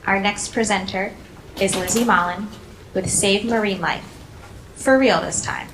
Our next presenter is Lizzie Mollin with Save Marine Life. For real this time.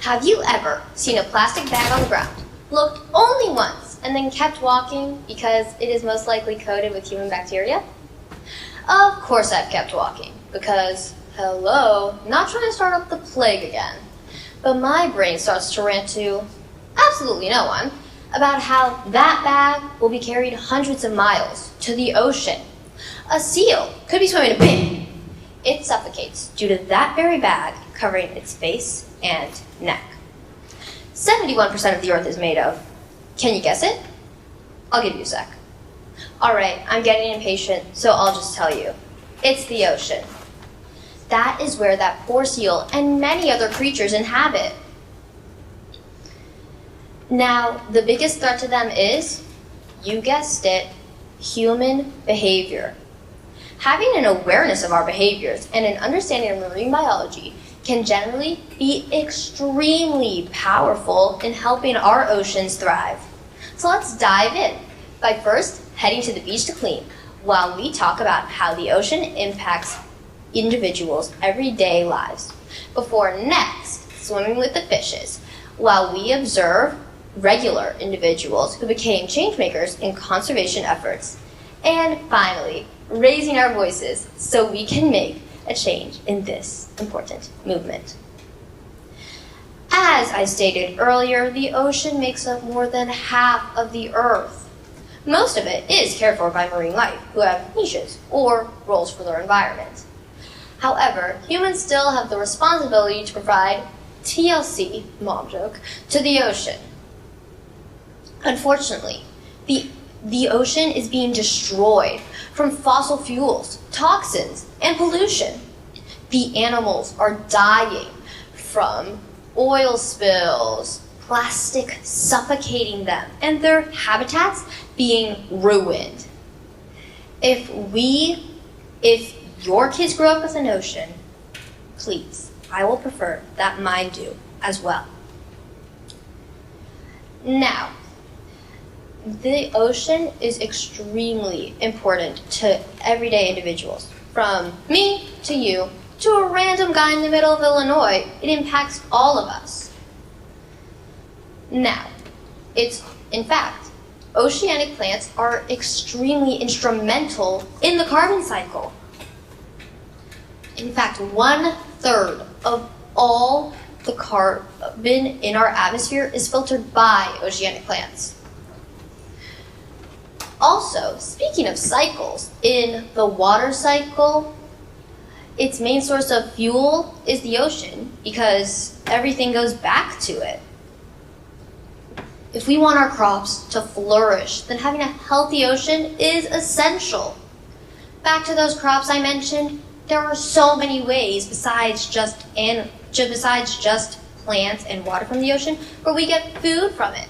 Have you ever seen a plastic bag on the ground, looked only once, and then kept walking because it is most likely coated with human bacteria? Of course I've kept walking, because, hello, not trying to start up the plague again. But my brain starts to rant to absolutely no one about how that bag will be carried hundreds of miles to the ocean. A seal could be swimming a bit. It suffocates due to that very bag covering its face and neck. 71% of the earth is made of. Can you guess it? I'll give you a sec. Alright, I'm getting impatient, so I'll just tell you. It's the ocean. That is where that poor seal and many other creatures inhabit. Now, the biggest threat to them is, you guessed it, human behavior. Having an awareness of our behaviors and an understanding of marine biology can generally be extremely powerful in helping our oceans thrive. So let's dive in by first heading to the beach to clean while we talk about how the ocean impacts individuals' everyday lives, before next swimming with the fishes while we observe regular individuals who became changemakers in conservation efforts, and finally raising our voices so we can make a change in this important movement. As I stated earlier, the ocean makes up more than half of the earth. Most of it is cared for by marine life, who have niches or roles for their environment. However, humans still have the responsibility to provide TLC, mom joke, to the ocean. Unfortunately, the ocean is being destroyed from fossil fuels, toxins, and pollution. The animals are dying from oil spills, plastic suffocating them, and their habitats being ruined. If your kids grow up with an ocean, please, I will prefer that mine do as well. Now, the ocean is extremely important to everyday individuals. From me to you to a random guy in the middle of Illinois, it impacts all of us. Now, in fact, oceanic plants are extremely instrumental in the carbon cycle. In fact, 1/3 of all the carbon in our atmosphere is filtered by oceanic plants. Also, speaking of cycles, in the water cycle, its main source of fuel is the ocean because everything goes back to it. If we want our crops to flourish, then having a healthy ocean is essential. Back to those crops I mentioned, there are so many ways besides just plants and water from the ocean where we get food from it.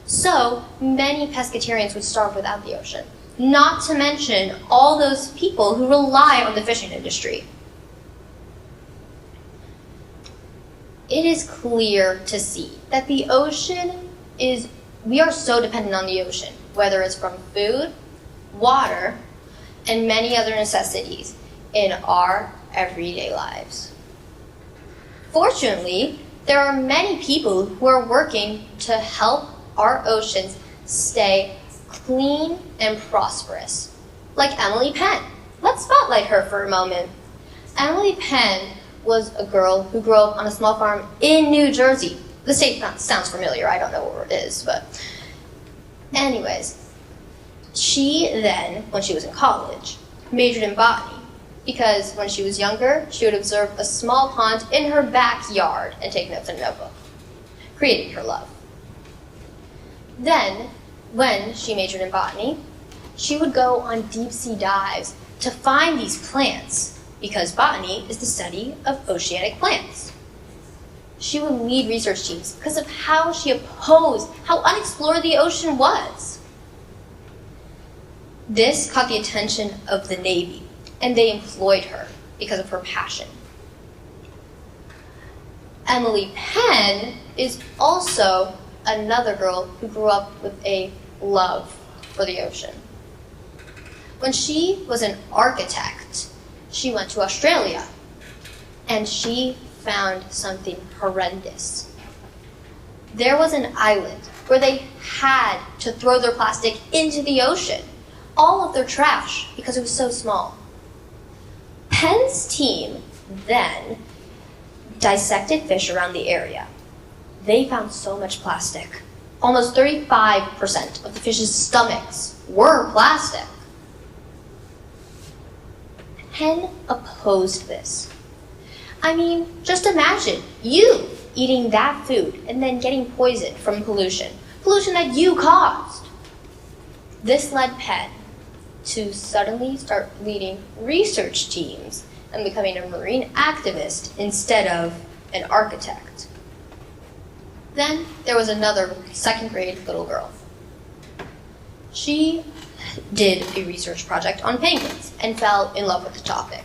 So many pescatarians would starve without the ocean, not to mention all those people who rely on the fishing industry. It is clear to see that the ocean we are so dependent on the ocean, whether it's from food, water, and many other necessities in our everyday lives. Fortunately, there are many people who are working to help our oceans stay clean and prosperous, like Emily Penn. Let's spotlight her for a moment. Emily Penn was a girl who grew up on a small farm in New Jersey. The state sounds familiar, I don't know where it is, but anyways, she then, when she was in college, majored in botany because when she was younger, she would observe a small pond in her backyard and take notes in a notebook, creating her love. Then, when she majored in botany, she would go on deep-sea dives to find these plants because botany is the study of oceanic plants. She would lead research teams because of how she opposed how unexplored the ocean was. This caught the attention of the Navy, and they employed her because of her passion. Emily Penn is also another girl who grew up with a love for the ocean. When she was an architect, she went to Australia, and she found something horrendous. There was an island where they had to throw their plastic into the ocean, all of their trash, because it was so small. Penn's team then dissected fish around the area. They found so much plastic. Almost 35% of the fish's stomachs were plastic. Penn opposed this. I mean, just imagine you eating that food and then getting poisoned from pollution that you caused. This led Penn to suddenly start leading research teams and becoming a marine activist instead of an architect. Then there was another second grade little girl. She did a research project on penguins and fell in love with the topic.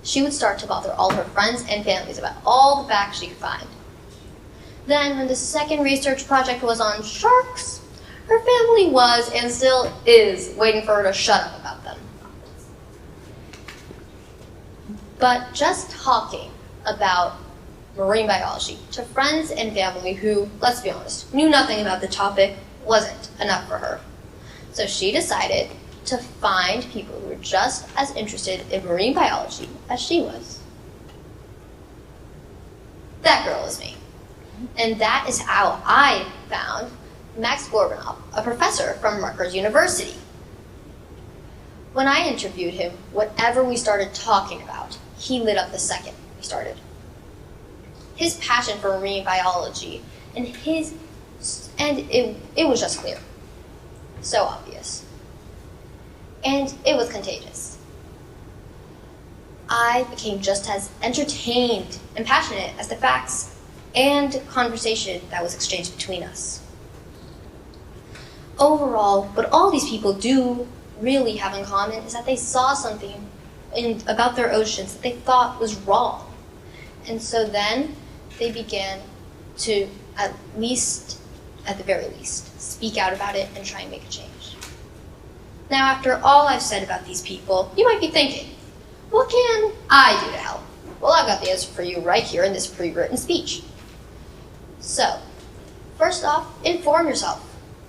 She would start to bother all her friends and families about all the facts she could find. Then when the second research project was on sharks, her family was and still is waiting for her to shut up about them. But just talking about marine biology to friends and family who, let's be honest, knew nothing about the topic wasn't enough for her. So she decided to find people who were just as interested in marine biology as she was. That girl is me. And that is how I found Max Gorbanoff, a professor from Rutgers University. When I interviewed him, whatever we started talking about, he lit up the second we started. His passion for marine biology and it was just clear. So obvious. And it was contagious. I became just as entertained and passionate as the facts and conversation that was exchanged between us. Overall, what all these people do really have in common is that they saw something about their oceans that they thought was wrong. And so then they began to, at the very least, speak out about it and try and make a change. Now, after all I've said about these people, you might be thinking, what can I do to help? Well, I've got the answer for you right here in this pre-written speech. So, first off, inform yourself.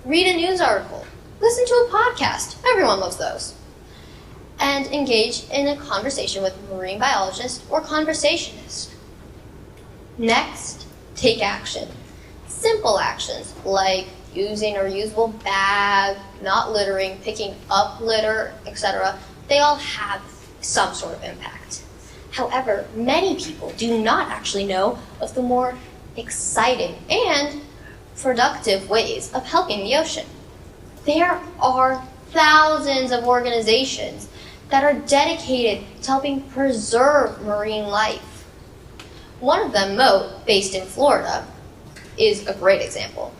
Read a news article. Listen to a podcast. Everyone loves those. And engage in a conversation with a marine biologist or conversationist. Next, take action. Simple actions like using a reusable bag, not littering, picking up litter, etc. They all have some sort of impact. However, many people do not actually know of the more exciting and productive ways of helping the ocean. There are thousands of organizations that are dedicated to helping preserve marine life. One of them, MOAT, based in Florida, is a great example.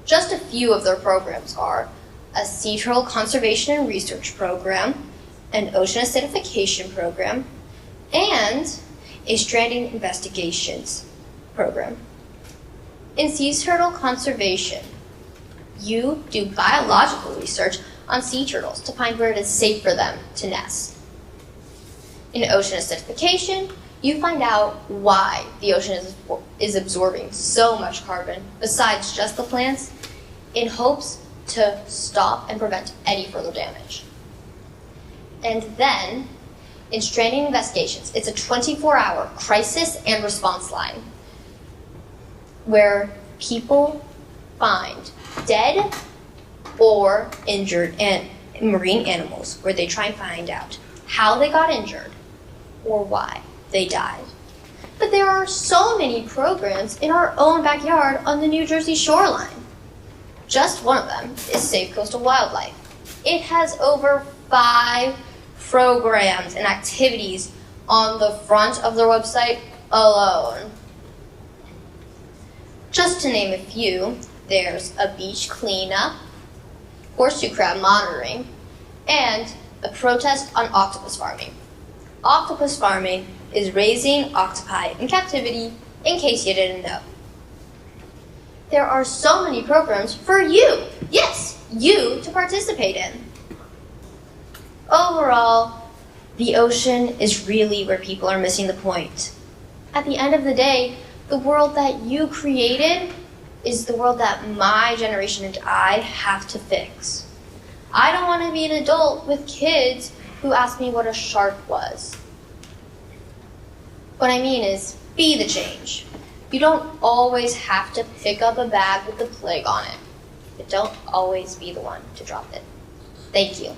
Just a few of their programs are a sea turtle conservation and research program, an ocean acidification program, and a stranding investigations program. In sea turtle conservation, you do biological research on sea turtles to find where it is safe for them to nest. In ocean acidification, you find out why the ocean is absorbing so much carbon, besides just the plants, in hopes to stop and prevent any further damage. And then, in stranding investigations, it's a 24-hour crisis and response line where people find dead or injured marine animals, where they try and find out how they got injured or why they died. But there are so many programs in our own backyard on the New Jersey shoreline. Just one of them is Save Coastal Wildlife. It has over 5 programs and activities on the front of their website alone. Just to name a few, there's a beach cleanup, horseshoe crab monitoring, and a protest on octopus farming. Octopus farming is raising octopi in captivity in case you didn't know. There are so many programs for you, yes, you, to participate in. Overall, the ocean is really where people are missing the point. At the end of the day, the world that you created is the world that my generation and I have to fix. I don't want to be an adult with kids who ask me what a shark was. What I mean is, be the change. You don't always have to pick up a bag with the plague on it, but don't always be the one to drop it. Thank you.